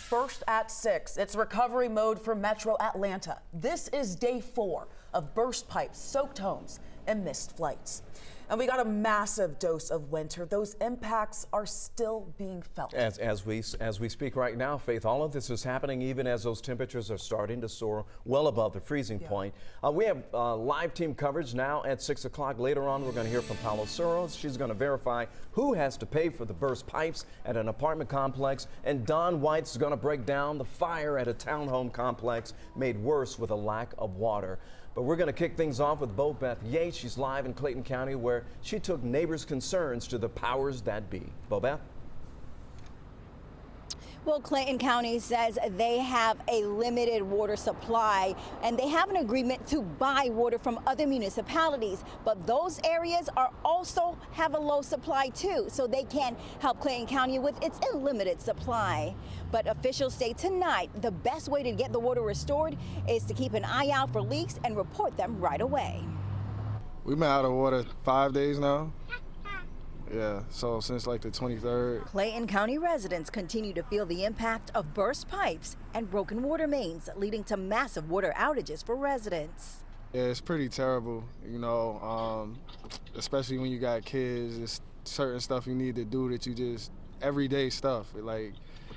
First at 6, it's recovery mode for Metro Atlanta. This is day 4 of burst pipes, soaked homes, and missed flights. And we got a massive dose of winter. Those impacts are still being felt. As we speak right now, Faith, all of this is happening even as those temperatures are starting to soar well above the freezing point. We have live team coverage now at 6 o'clock. Later on, we're going to hear from Paula Soros. She's going to verify who has to pay for the burst pipes at an apartment complex. And Don White's going to break down the fire at a townhome complex made worse with a lack of water. But we're going to kick things off with Bo Beth Yates. She's live in Clayton County, where she took neighbors' concerns to the powers that be. Bo Beth? Well, Clayton County says they have a limited water supply, and they have an agreement to buy water from other municipalities. But those areas are also have a low supply too, so they can help Clayton County with its limited supply. But officials say tonight the best way to get the water restored is to keep an eye out for leaks and report them right away. We've been out of water 5 days now. Yeah, so since like the 23rd. Clayton County residents continue to feel the impact of burst pipes and broken water mains, leading to massive water outages for residents. Yeah, it's pretty terrible, you know, especially when you got kids. It's certain stuff you need to do that you just, everyday stuff, like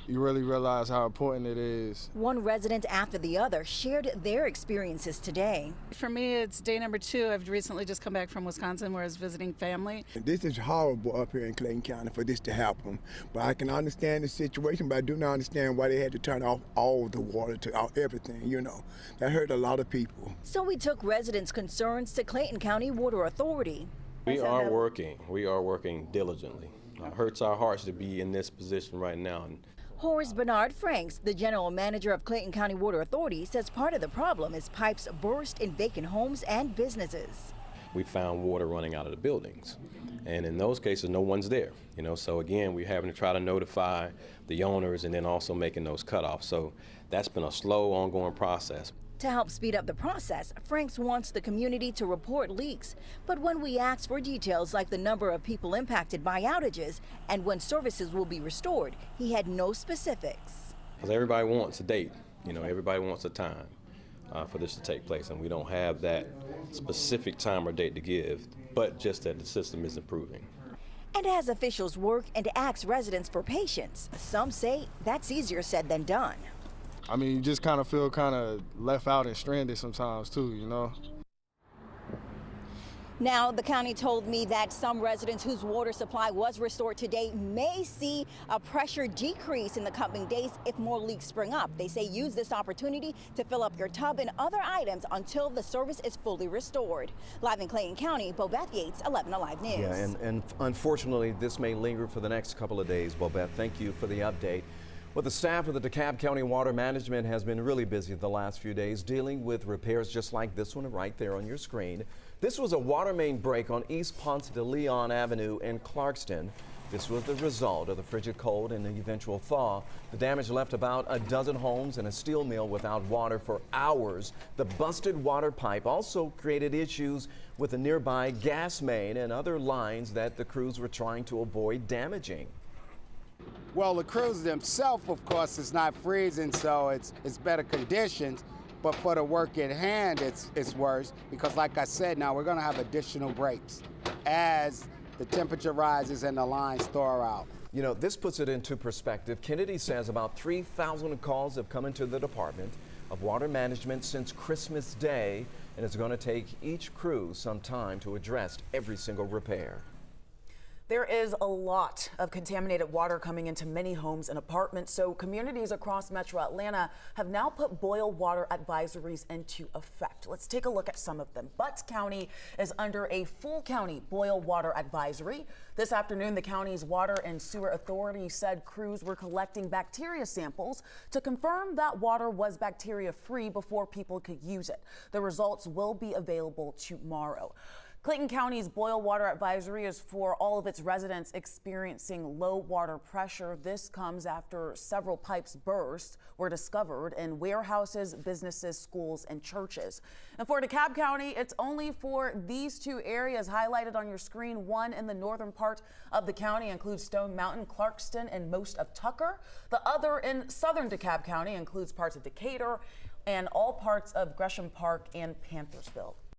you really realize how important it is. One resident after the other shared their experiences today. For me, it's day number 2. I've recently just come back from Wisconsin where I was visiting family. This is horrible up here in Clayton County for this to happen. But I can understand the situation, but I do not understand why they had to turn off all the water to everything, you know. That hurt a lot of people. So we took residents' concerns to Clayton County Water Authority. We are working diligently. It hurts our hearts to be in this position right now. Horace Bernard Franks, the general manager of Clayton County Water Authority, says part of the problem is pipes burst in vacant homes and businesses. We found water running out of the buildings, and in those cases, no one's there. You know, so again, we're having to try to notify the owners and then also making those cutoffs. So that's been a slow, ongoing process. To help speed up the process, Franks wants the community to report leaks. But when we asked for details like the number of people impacted by outages and when services will be restored, he had no specifics. Because everybody wants a date, you know, everybody wants a time for this to take place, and we don't have that specific time or date to give, but just that the system is improving. And as officials work and ask residents for patience, some say that's easier said than done. I mean, you just kind of feel kind of left out and stranded sometimes too, you know. Now, the county told me that some residents whose water supply was restored today may see a pressure decrease in the coming days if more leaks spring up. They say use this opportunity to fill up your tub and other items until the service is fully restored. Live in Clayton County, Bo Beth Yates, 11 Alive News. Yeah, and unfortunately, this may linger for the next couple of days. Bo Beth, thank you for the update. Well, the staff of the DeKalb County Water Management has been really busy the last few days dealing with repairs just like this one right there on your screen. This was a water main break on East Ponce de Leon Avenue in Clarkston. This was the result of the frigid cold and the eventual thaw. The damage left about a dozen homes and a steel mill without water for hours. The busted water pipe also created issues with a nearby gas main and other lines that the crews were trying to avoid damaging. Well, the crews themselves, of course, is not freezing, so it's better conditions. But for the work at hand, it's worse because, like I said, now we're going to have additional breaks as the temperature rises and the lines thaw out. You know, this puts it into perspective. Kennedy says about 3,000 calls have come into the Department of Water Management since Christmas Day, and it's going to take each crew some time to address every single repair. There is a lot of contaminated water coming into many homes and apartments, so communities across Metro Atlanta have now put boil water advisories into effect. Let's take a look at some of them. Butts County is under a full county boil water advisory. This afternoon, the county's Water and Sewer Authority said crews were collecting bacteria samples to confirm that water was bacteria-free before people could use it. The results will be available tomorrow. Clayton County's boil water advisory is for all of its residents experiencing low water pressure. This comes after several pipes were discovered in warehouses, businesses, schools, and churches. And for DeKalb County, it's only for these two areas highlighted on your screen. One in the northern part of the county includes Stone Mountain, Clarkston, and most of Tucker. The other in southern DeKalb County includes parts of Decatur and all parts of Gresham Park and Panthersville.